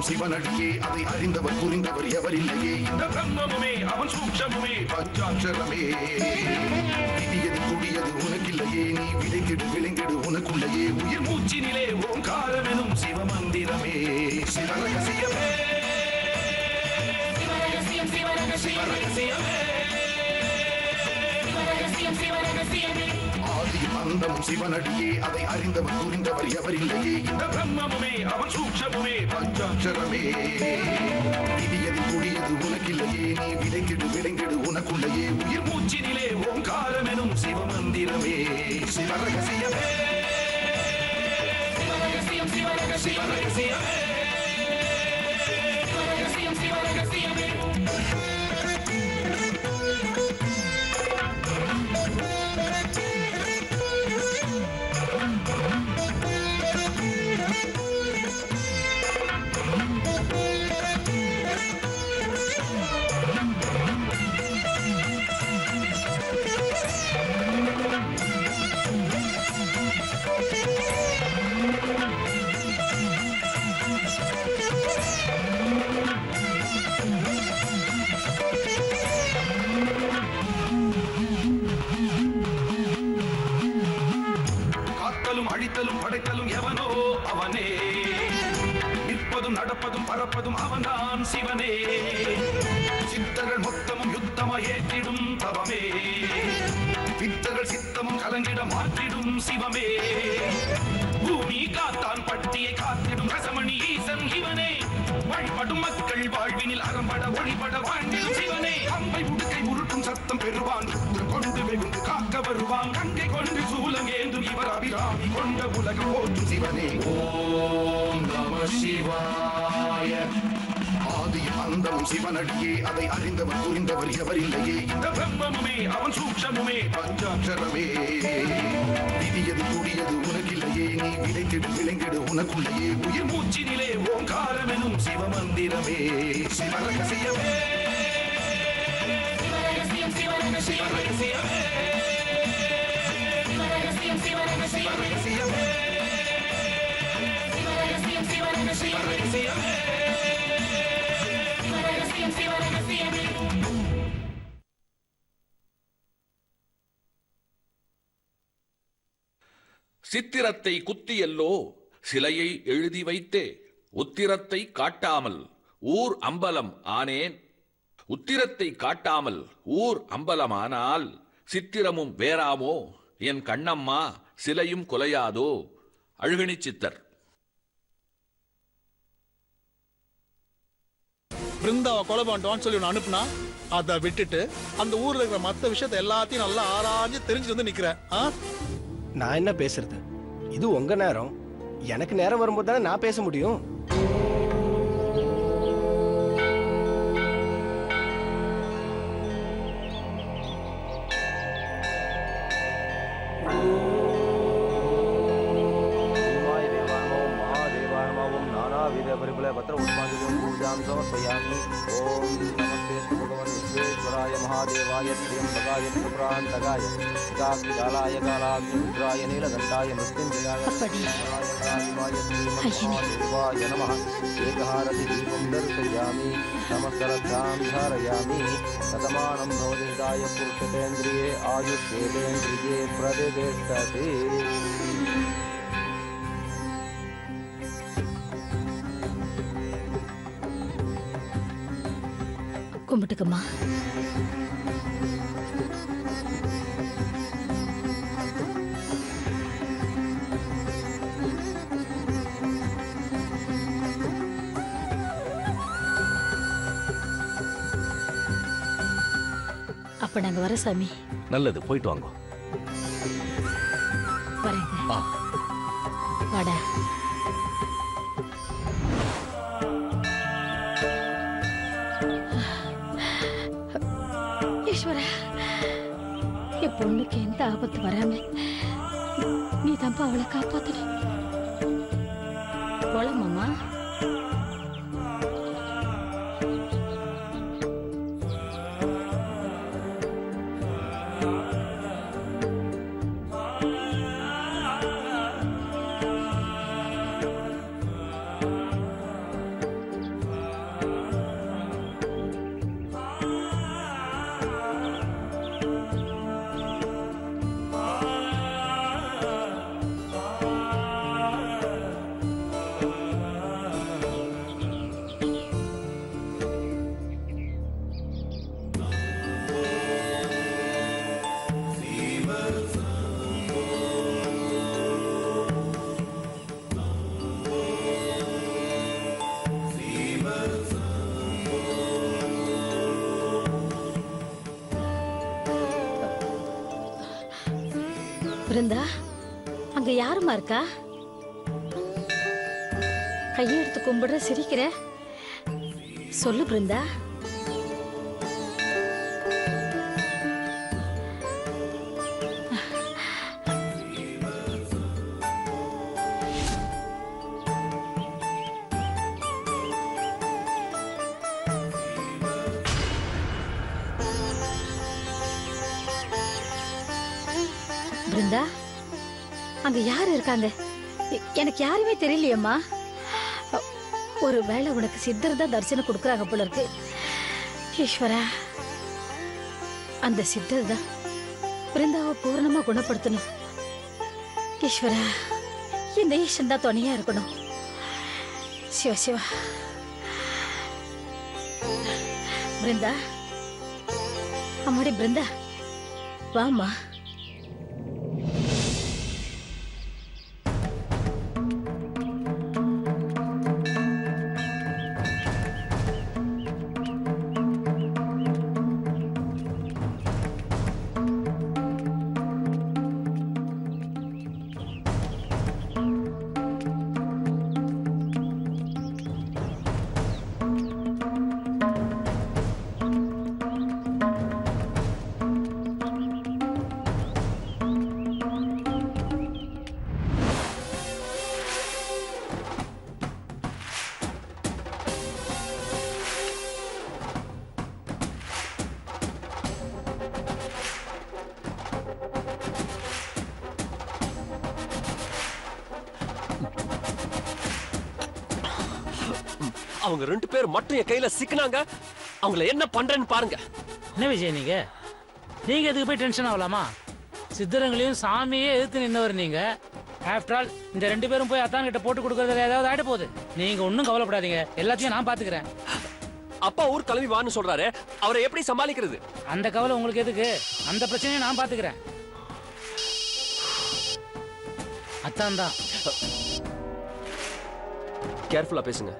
சிவனடியே அதை அறிந்தவர் புரிந்தவர் எவரில்லையே இந்த பிரம்மமுமே அவன் சூக்ஷமுமே பஞ்சாட்சரமே விதியது கொடியது உனக்கில்லையே நீ விளைந்திடு விளைந்திடு உனக்குள்ளையே உயிர் மூச்சினிலே ஓங்காரம் எனும் சிவமந்திரமே சிவரகசியமே ஆதியும் அந்தமும் சிவனடியே அதை அறிந்தவர் புரிந்தவர் எவரில்லையே இந்த பிரம்மமுமே அவன் சூக்ஷமுமே பஞ்சாட்சரமே விதியது கொடியது உனக்கில்லையே நீ விளைந்திடு விளைந்திடு உனக்குள்ளையே உயிர் மூச்சினிலே ஓங்காரம் எனும் சிவமந்திரமே சிவரகசியமே சிவரகசியமே அழித்தலும் படைத்தலும் எவனோ அவனே நிற்பதும் நடப்பதும் பறப்பதும் அவன்தான் சிவனே சித்தர்கள் மொத்தமும் யுத்தமாய் ஏற்றிடும் தவமே பித்தர்கள் சித்தமும் கலங்கிட மாற்றிடும் சிவமே பூமி காத்தான் பட்டியை காத்திடும் ரசமணி ஈசன் இவனே வழிபடும் மக்கள் வாழ்வினில் அறம்பட ஒளிபட வாழ்ந்திடும் சிவனே அம்பை உடுக்கை உருட்டும் சத்தம் பெறுவான் கொண்டு வெகுண்டு காக்க வருவான் கங்கை கொண்டு சூலம் ஏந்தும் இவர் அபிராமி கொண்ட உலகம் போற்றும் சிவனே ஓம் நம சிவாய ஆதியும் அந்தமும் சிவனடியே அதை அறிந்தவர் புரிந்தவர் எவரில்லையே இந்த பிரம்மமுமே அவன் சூக்ஷமுமே பஞ்சாட்சரமே விதியது கூடியது உனக்கில்லையே நீ விளைந்திடு விளைந்திடு உனக்குள்ளையே உயிர் மூச்சினிலே ஓங்காரம் எனும் சிவமந்திரமே சிவரகசியமே சிவரகசியமே சிவரகசியமே சிவரகசியமே சித்திரத்தை குத்தியல்லோ சிலையை எழுதி வைத்தே உத்திரத்தை காட்டாமல் ஊர் அம்பலம் ஆனேன். உத்திரத்தை காட்டாமல் ஊர் அம்பலமானால் சித்திரமும் வேறாமோ என் கண்ணம்மா சிலையும் கொலையாதோ. அழுகணி சித்தர். பிருந்தாவை கொலை பண்ணிட்டோன்னு சொல்லி ஒன்று அனுப்புனா அதை விட்டுட்டு அந்த ஊர்ல இருக்கிற மற்ற விஷயத்த எல்லாத்தையும் நல்லா ஆராய்ஞ்சு தெரிஞ்சு வந்து நிக்கிறேன். நான் என்ன பேசுறது? இது உங்க நேரம். எனக்கு நேரம் வரும்போது தானே நான் பேச முடியும். महादेवाय त्र्यंबकाय त्रिपुरांतकाय कालाय कालाग्निरुद्राय नीलकंठाय मृत्युंजयाय महादेवाय नमः. एकहारति दीपं दर्शयामि नमस्करद्धां धारयामि. शतमानं भवदिदाय पुरुषतेन्द्रिये आयुष्येतेन्द्रिये प्रतिष्ठति. கும்பிட்டுக்கம்மா. அப்ப நாங்க வர சாமி. நல்லது, போயிட்டு வாங்க. வரேங்க. வாடா. ஈஸ்வரா, என் பொண்ணுக்கு எந்த ஆபத்து வராம நீ தம்பா அவளை காப்பாத்தணும். போலாமாமா? பிருந்தா, அங்க யாருமா இருக்கா? கையெடுத்து கும்பிடுற, சிரிக்கிற. சொல்லு பிருந்தா. பிருந்தா, அங்க யாரு இருக்காங்க? எனக்கு யாருமே தெரியலையம்மா. ஒரு வேளை உனக்கு சித்தர் தான் தரிசனம் கொடுக்கறாங்க போல இருக்கு. ஈஸ்வரா, அந்த சித்தர் தான் பிருந்தாவை பூர்ணமா குணப்படுத்தணும். ஈஸ்வரா, இந்த ஈஸ்வரன் தான் துணையா இருக்கணும். சிவ சிவா. பிருந்தா, அம்மாடி பிருந்தா, வாமா. அவங்க 2 பேர் மட்டும் என் கையில சிக்கினாங்க. அவங்கள என்ன பண்றேன்னு பாருங்க. என்ன விஜய், நீங்க எதுக்கு போய் டென்ஷன் ஆகலாமா? சித்தரங்களையும் சாமியே எதிர்த்து நின்னவர் நீங்க. ஆஃப்டர் ஆல் இந்த 2 பேரும் போய் அத்தான் கிட்ட போட்டு கொடுக்கறதுல ஏதாவது ஆயிட போகுது. நீங்க ஒன்றும் கவலைப்படாதீங்க, எல்லாத்தையும் நான் பாத்துக்கிறேன். அப்பா ஊர் கிளம்பி வான்னு சொல்றாரு, அவரை எப்படி சமாளிக்கிறது? அந்த கவலை உங்களுக்கு எதுக்கு? அந்த பிரச்சனையை நான் பாத்துக்கிறேன். அத்தான் தான். கேர்ஃபுல்லா பேசுங்க.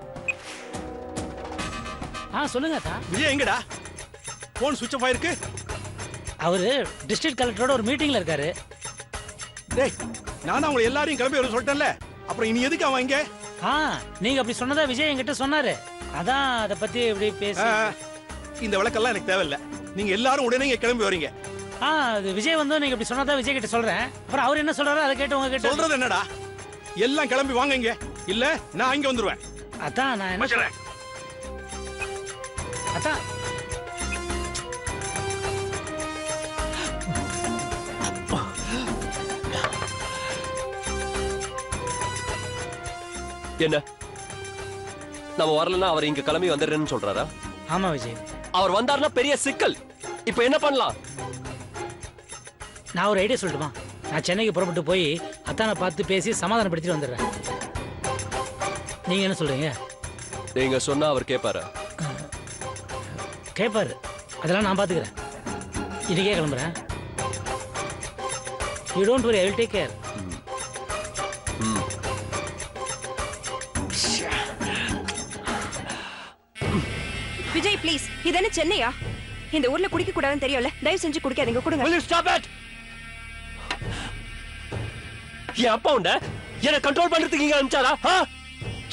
சொல்லுங்க அத்தா. விஜய் எங்கடா? போன் சுவிட்ச் ஆஃப் ஆயிருக்கு. அவரு டிஸ்ட்ரிக்ட் கலெக்டரோட ஒரு மீட்டிங்ல இருக்காரு. டேய், நான் தான் உங்களை எல்லாரையும் கிளம்பி வர சொல்லிட்டேன்ல, அப்புறம் இனி எதுக்கு அவன் இங்க? நீங்க அப்படி சொன்னதா விஜய் என்கிட்ட சொன்னாரு. அதான் அதை பத்தி இப்படி பேச. இந்த விளக்கெல்லாம் எனக்கு தேவையில்லை. நீங்க எல்லாரும் உடனே இங்க கிளம்பி வரீங்க. அது விஜய் வந்து நீங்க இப்படி சொன்னதா விஜய் கிட்ட சொல்றேன். அப்புறம் அவர் என்ன சொல்றாரோ அதை கேட்டு உங்க கிட்ட சொல்றது என்னடா? எல்லாம் கிளம்பி வாங்க இங்க, இல்ல நான் இங்க வந்துருவேன். அதான் நான் என்ன சொல்றேன். அதான் என்ன, நம்ம வரலன்னா அவர் இங்க கிளம்பி வந்துடுறேன்னு சொல்றாரா? ஆமா விஜய். அவர் வந்தாருன்னா பெரிய சிக்கல். இப்ப என்ன பண்ணலாம்? நான் ஒரு ஐடியா சொல்லட்டுமா? நான் சென்னைக்கு புறப்பட்டு போய் அத்தானை பார்த்து பேசி சமாதானப்படுத்திட்டு வந்துடுறேன். நீங்க என்ன சொல்றீங்க? நீங்க சொன்னா அவர் கேட்பாரா? கேட்பாரு. அதெல்லாம் நான் பாத்துக்கிறேன். இன்னைக்கே கிளம்புறேன். You don't worry, I will take care. Vijay please, இது என்ன சென்னையா? இந்த ஊர்ல குடிக்க கூடாதுன்னு தெரியும்ல, தயவு செஞ்சு குடிக்காதீங்க. கொடுங்க. Will you stop it? என் அப்பா உண்ட என்ன கண்ட்ரோல் பண்றதுக்கு இங்க அனுப்பிச்சாரா?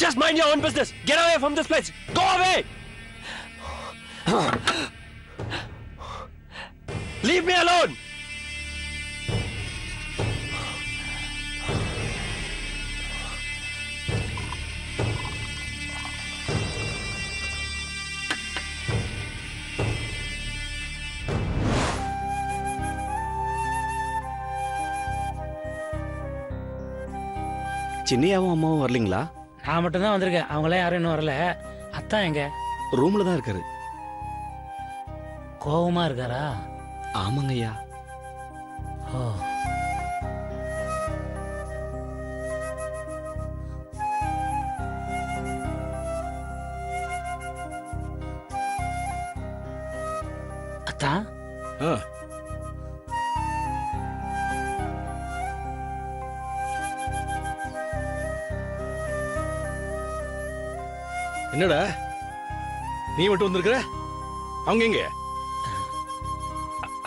Just mind your own business. Get away from this place. Go away. Leave me alone. சின்னையாவும் அம்மாவும் வரலீங்களா? நான் மட்டும் தான் வந்திருக்கேன். அவங்களாம் யாரும் இன்னும் வரல. அத்தான் எங்க? ரூம்ல தான் இருக்காரு. கோவமா இருக்காரா? ஆமாங்க ஐயா. ஓ, அத்தான் என்னடா நீ மட்டும் வந்திருக்கிற? அவங்க எங்க?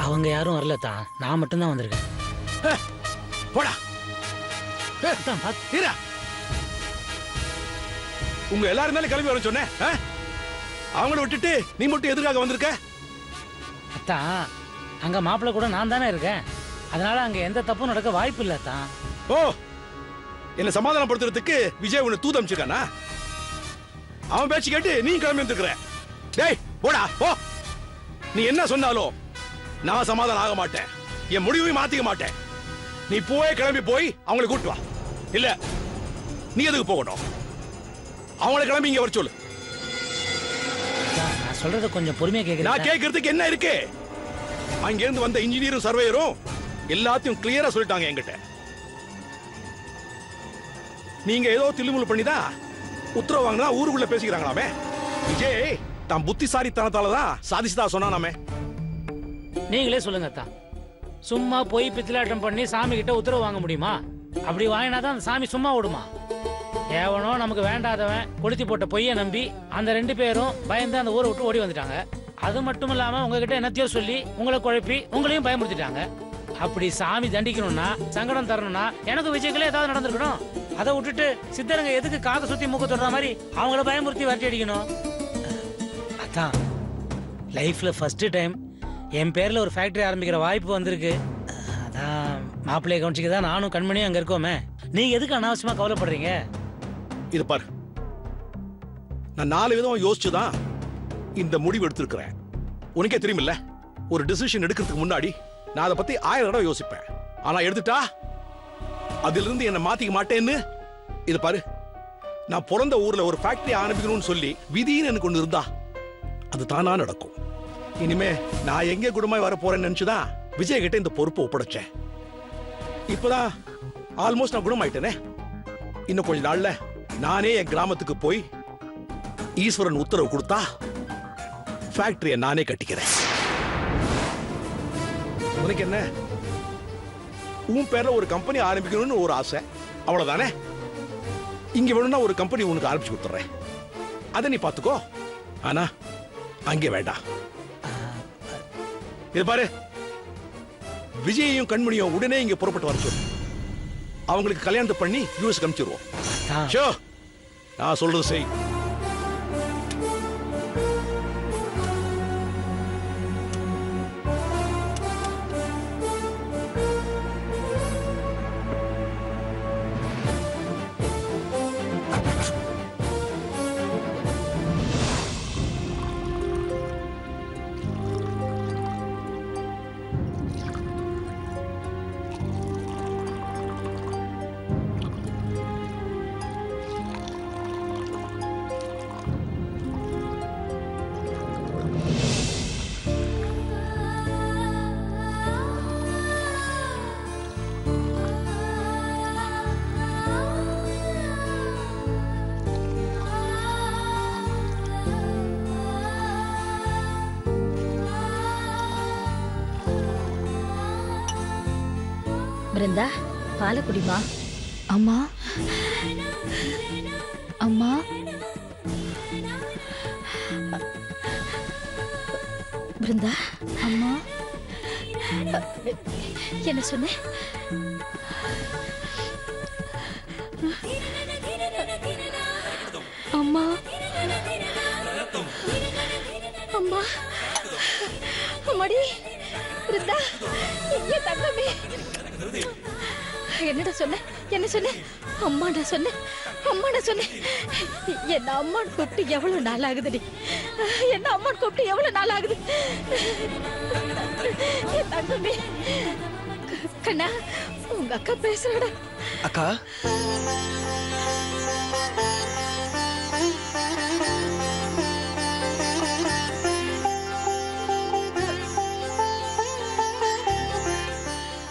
அவங்க யாரும் வரல தான், நான் மட்டும் தான் வந்திருக்கேன். போடா. அத்தான் பாத்து தீரா உங்க எல்லாரும் மேல கிளம்பி வர சொன்னேன். அவங்கள விட்டுட்டு நீ மட்டும் எதுக்காக வந்திருக்க? அத்தான் அங்க மாப்பிள்ளை கூட நான் தானே இருக்கேன், அதனால அங்க எந்த தப்பும் நடக்க வாய்ப்பு இல்ல அத்தான். ஓ, என்ன சமாதானப்படுத்துறதுக்கு விஜய் உன்னை தூது அமைச்சிருக்கானா? அவன் பேச்சு கேட்டு நீ கிளம்பி வந்துருக்கிற. டேய் போடா போ. நீ என்ன சொன்னாலும் நான் சமாதானம் ஆக மாட்டேன், என் முடிவையும் மாத்திக்க மாட்டேன். நீ கிளம்பி போய் அவங்களை கூட்டு வா. இல்ல நீ எதுக்கு போகணும்? அவங்கள கிளம்பி இங்க வர சொல்லு. நான் சொல்றத கொஞ்சம் பொறுமையா கேக்குறேன். நான் கேட்கறதுக்கு என்ன இருக்கு? அங்க இருந்து வந்த இன்ஜினியரும் சர்வேயரும் எல்லாத்தையும் கிளியரா சொல்லிட்டாங்க என்கிட்ட. நீங்க ஏதோ தில்லுமுள்ளு பண்ணிதான் உத்தரவு வாங்கினா ஊருக்குள்ள பேசிக்கிறாங்களாமே. விஜய் தான் புத்திசாலித்தனத்தாலதான் சாதிச்சுதா சொன்னானாமே. நீங்களே சொல்லுங்க அத்தான், சும்மா போய் பித்தலாட்டம் பண்ணி சாமி கிட்ட உத்தரவு வாங்க முடியுமா? அப்படி வாங்கினாதான் அந்த சாமி சும்மா ஓடுமா? ஏவனோ நமக்கு வேண்டாதவன் கொளுத்தி போட்ட பொய்ய நம்பி அந்த 2 பேரும் பயந்து அந்த ஊரை விட்டு ஓடி வந்துட்டாங்க. அது மட்டும் இல்லாம உங்ககிட்ட என்னத்தையோ சொல்லி உங்களை குழப்பி உங்களையும் பயமுறுத்திட்டாங்க. அப்படி சாமி தண்டிக்கணும்னா, சங்கடம் தரணும்னா எனக்கு விஜய்களே ஏதாவது நடந்திருக்கணும். அதை விட்டுட்டு சித்தரங்க எதுக்கு காதை சுத்தி மூக்க தொடர மாதிரி அவங்கள பயமுறுத்தி வரட்டி அடிக்கணும்? அதான் லைஃப்ல ஃபர்ஸ்ட் டைம் என் பேர்ல ஒரு ஃபேக்டரி ஆரம்பிக்கிற வாய்ப்பு வந்திருக்கு. அதான் மாப்பிள்ளையை கவனிச்சுக்க தான் நானும் கண்மணியும் அங்க இருக்கோமே. நீங்க எதுக்கு அனாவசியமா கவலைப்படுறீங்க? இது பாரு, நான் 4 விதம் யோசிச்சுதான் இந்த முடிவு எடுத்திருக்கிறேன். உனக்கே தெரியுமில்ல, ஒரு டிசிஷன் எடுக்கிறதுக்கு முன்னாடி நான் அதை பத்தி 1000 தடவை யோசிப்பேன். ஆனா எடுத்துட்டா அதிலிருந்து என்ன மாத்திக்க மாட்டேன்னு. இது பாரு, நான் பிறந்த ஊர்ல ஒரு ஃபேக்டரி ஆரம்பிக்கணும்னு சொல்லி விதின்னு எனக்கு ஒண்ணு இருந்தா அது தானா நடக்கும். இனிமே நான் எங்க குடும்பம் வர போறேன்னு நினைச்சுதான் விஜய் கிட்ட இந்த பொறுப்பை ஒப்படைச்சேன். இப்பதான் ஆல்மோஸ்ட் நான் குணமாயிட்டேனே. இன்னும் கொஞ்ச நாள்ல நானே என் கிராமத்துக்கு போய் ஈஸ்வரன் உத்தரவு கொடுத்தா ஃபேக்டரியை நானே கட்டிக்கிறேன். உனக்கு என்ன, உன் பேர்ல ஒரு கம்பெனி ஆரம்பிக்கணும்னு ஒரு ஆசை, அவ்வளவுதானே? இங்க வேணும்னா ஒரு கம்பெனி உனக்கு ஆரம்பிச்சு கொடுத்துறேன், அதை நீ பாத்துக்கோ. ஆனா அங்கே வேண்டாம். இது பாரு, விஜயையும் கண்மணியும் உடனே இங்க புறப்பட்டு வர சொல்லு. அவங்களுக்கு கல்யாணத்தை பண்ணி யூஎஸ் அனுப்பிச்சிருவோம். நான் சொல்றது செய். பிருந்தா, பாலை குடிமா. அம்மா அம்மா பிருந்தா, அம்மா என்ன சொன்ன? அம்மா அம்மா, அம்மாடி பிருந்தா, என் தங்கமே. என்னடா சொன்ன? என்ன சொன்ன? அம்மா நான் சொன்னேன், அம்மா நான் சொன்னேன். என்ன அம்மான்னு கூப்பிட்டு எவ்வளவு நாள் ஆகுதுடி? என்ன அம்மான்னு கூப்பிட்டு எவ்வளவு நாள் ஆகுது? என் தங்கமே. கண்ணா, உங்க அக்கா பேசுறடா. அக்கா,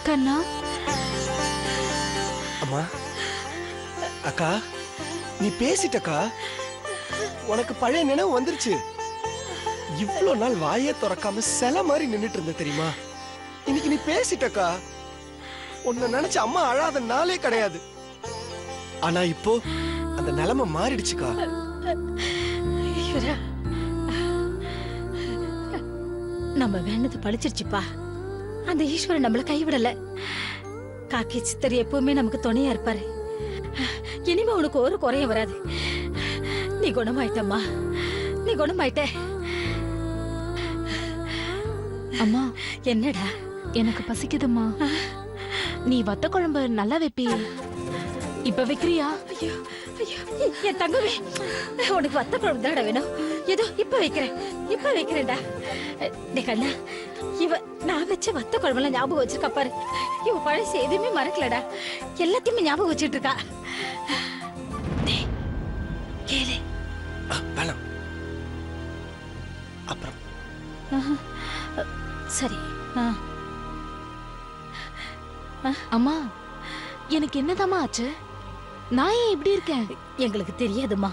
கண்ணா. அம்மா, அக்கா நீ பேசிட்டக்கா. உனக்கு பழைய நினைவு வந்துருச்சு. இவ்வளவு நாள் வாயே திறக்காம சில மாதிரி நின்னுட்டு இருந்த தெரியுமா? இன்னைக்கு நீ பேசிட்டக்கா. உன்னை நினைச்சு அம்மா அழாத நாளே கிடையாது. ஆனா இப்போ அந்த நிலைமை மாறிடுச்சுக்கா. நம்ம வேண்டது பழிச்சிருச்சுப்பா. அந்த ஈஸ்வரன் நம்மள கைவிடல. காக்கி சித்தர் எப்பவுமே நமக்கு துணையா இருப்பாரு. இனிமே உனக்கு ஒரு குறையும் வராது. நீ குணமாயிட்டம்மா, நீ குணமாயிட்ட. அம்மா, என்னடா? எனக்கு பசிக்குதும்மா. நீ வத்த குழம்பு நல்லா வைப்பியே, இப்ப வைக்கிறியா? ஐயோ ஐயோ, என் தங்கமே, உனக்கு வத்த குழம்பு தானடா வேணும். ஏதோ இப்ப வைக்கிறேன்டா. டே கண்ணா, இவ நான் வச்ச வத்த குழம்புலாம் ஞாபகம் வச்சிருக்கா பாரு. இவ பழசு எதுவுமே மறக்கலடா, எல்லாத்தையுமே ஞாபகம் வச்சிட்டு இருக்கா. கேளு. வேணாம், அப்புறம். சரி. அம்மா, எனக்கு என்னதாம்மா ஆச்சு? நான் ஏன் இப்படி இருக்கேன்? எங்களுக்கு தெரியாதுமா,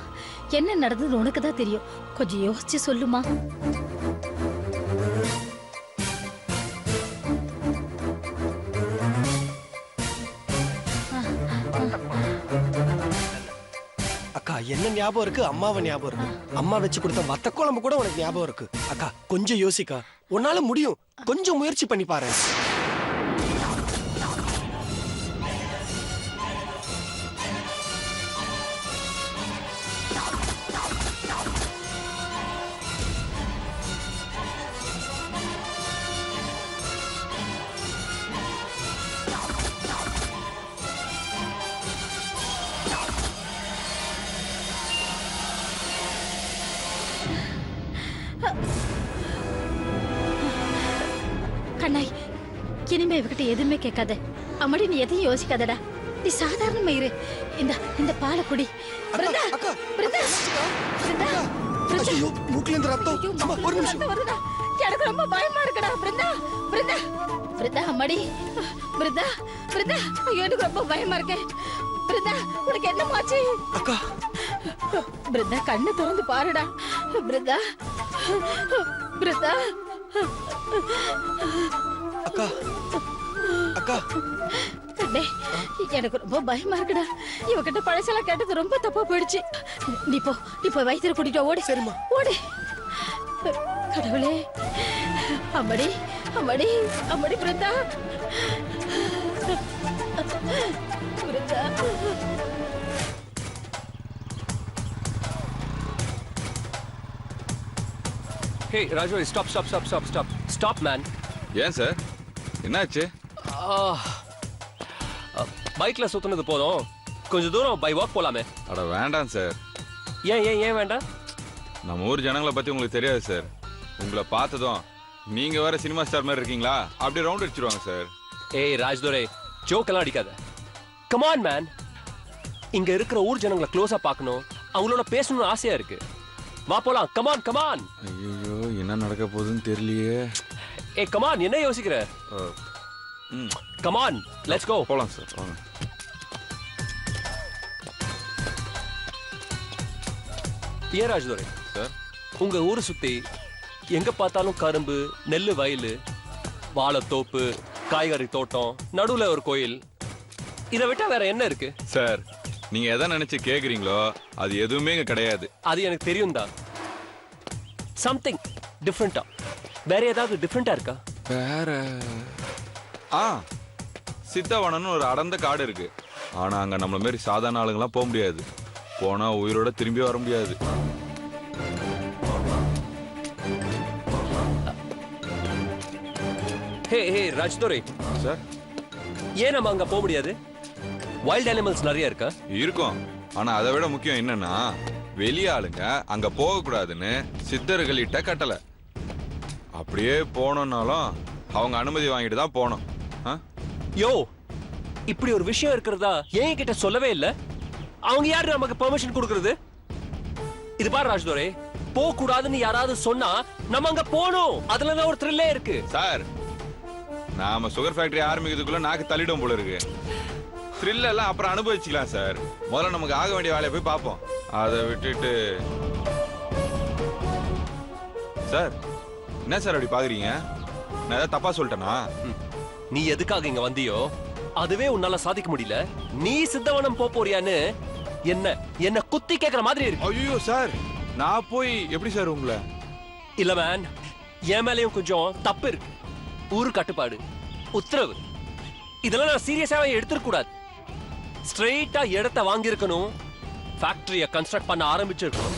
என்ன நடந்தது உனக்கு தான் தெரியும். கொஞ்சம் யோசிச்சு சொல்லுமா. அக்கா, என்ன ஞாபகம் இருக்கு? அம்மாவை ஞாபகம் இருக்கு. அம்மா வச்சு கொடுத்த வத்த குழம்பு கூட உனக்கு ஞாபகம் இருக்கு. அக்கா, கொஞ்சம் யோசிக்கா, உன்னால முடியும். கொஞ்சம் முயற்சி பண்ணி பாரு. கண்ணாய், இனிமே இவகிட்ட எதுவுமே கேட்காத. அம்மாடி, நீ எதையும் யோசிக்காதடா. நீ சாதாரணமா இரு. இந்த பாலை குடி. பிருந்தா, பிருந்தா, பிருந்தா, ஐயோ, மூக்குல இருந்து ரத்தம். அம்மா, ஒரு நிமிஷம். வருதா? எனக்கு ரொம்ப பயமா இருக்குடா. பிருந்தா, பிருந்தா, பிருந்தா, அம்மாடி, பிருந்தா, பிருந்தா, ஐயோ, எனக்கு ரொம்ப பயமா இருக்கு. பிருந்தா, உனக்கு என்னமாச்சு? அக்கா, பிருந்தா, கண்ணு திறந்து பாருடா. பிருந்தா, பிருந்தா. அக்கா, அக்கா, டேய், எனக்கு ரொம்ப பயமா இருக்குடா. இவகிட்ட பழசெல்லாம் கேட்டது ரொம்ப தப்பா போயிடுச்சு. நீ போய் வைத்தியரை கூட்டிட்டு வா. ஓடி. சரிம்மா, ஓடி. கடவுளே, அம்மாடி, அம்மாடி, அம்மாடி, Brinda, Brinda. Hey, Raju, stop, man. ஏன் சார், என்னாச்சு? பைக்ல சுத்துனது போதும், கொஞ்சம் தூரம் பை வாக் போலாமே. அட வேண்டாம் சார். ஏன் வேண்டாம்? நம்ம ஊர் ஜனங்களை பத்தி உங்களுக்கு தெரியாது சார். உங்களை பார்த்ததும் நீங்க வேற சினிமா ஸ்டார் மாதிரி இருக்கீங்களா, அப்படியே ரவுண்ட் அடிச்சிருவாங்க சார். ஏய் ராஜ்துரை, ஜோக் எல்லாம் அடிக்காத. கம் ஆன் மேன், இங்க இருக்கிற ஊர் ஜனங்களை க்ளோஸா பார்க்கணும், அவங்களோட பேசணும்னு ஆசையா இருக்கு. வா போலாம். Come on. ஐயோ, என்ன நடக்க போகுதுன்னு தெரியலையே. ஏய் கம் ஆன், என்ன யோசிக்கிற? Come on, let's go. போலாம் சார், வாங்க. ஏன் ராஜ்துரை சார், உங்க ஊரை சுத்தி எங்க பார்த்தாலும் கரும்பு, நெல்லு வயலு, வாழைத்தோப்பு, காய்கறி தோட்டம், நடுவுல ஒரு கோயில், இதை விட்டா வேற என்ன இருக்கு? சார், நீங்க எதை நினைச்சு கேக்குறீங்களோ அது எதுவுமே இங்க கிடையாது. அது எனக்கு தெரியும் தான். சம்திங் டிஃப்ரெண்டா, வேற ஏதாவது டிஃப்ரெண்டா இருக்கா? வேற சித்தவனன்னு ஒரு அடர்ந்த காடு இருக்கு. ஆனா அங்க நம்மள மாதிரி சாதாரண ஆளுங்கெல்லாம் போக முடியாது. போனா உயிரோட திரும்பி வர முடியாது. ஹே ராஜ்துரை சார், ஏன் நம்ம அங்க போக முடியாது? வைல்ட் அனிமல்ஸ் நிறைய இருக்கா? இருக்கும். ஆனா அதை விட முக்கியம் என்னன்னா, வெளிய ஆளுங்க அங்க போக கூடாதுன்னு சித்தர்கள் இட்ட கட்டளை. அப்படியே போனோம்னாலும் அவங்க அனுமதி வாங்கிட்டு தான் போனோம். யோ, இப்படி ஒரு விஷயம் இருக்கிறதா ஏன் கிட்ட சொல்லவே இல்ல? அவங்க யாரு நமக்கு பெர்மிஷன் கொடுக்கிறது? இது பாரு ராஜ்துரை, போக கூடாதுன்னு யாராவது சொன்னா நம்ம அங்க போகணும். அதுலதான் ஒரு த்ரில்லே இருக்கு. சார், நாம சுகர் ஃபேக்டரி ஆரம்பிக்கிறதுக்குள்ள நாக்கு தள்ளிடும் போல இருக்கு. த்ரில் எல்லாம் அப்புறம் அனுபவிச்சுக்கலாம் சார். முதல்ல நமக்கு ஆக வேண்டிய வேலையை போய் பார்ப்போம். அதை விட்டுட்டு சார், என்ன சார் அப்படி பாக்குறீங்க? நான் ஏதாவது தப்பா சொல்லிட்டேனா? நீ எதுக்காக இங்க வந்தியோ அதுவே உன்னால சாதிக்க முடியல. நீ சித்தவனம் போறியான்னு என்ன குத்தி கேக்குற மாதிரி இருக்கு. ஐயோ சார், நான் போய் எப்படி சார் உங்களை? இல்ல மேன், என் மேலயும் கொஞ்சம் தப்பு இருக்கு. ஊரு கட்டுப்பாடு, உத்தரவு, இதெல்லாம் நான் சீரியஸாவே எடுத்துக்க கூடாது. ஸ்ட்ரெயிட்டா இடத்த வாங்கியிருக்கணும், ஃபேக்டரியை கன்ஸ்ட்ரக்ட் பண்ண ஆரம்பிச்சிருக்கணும்.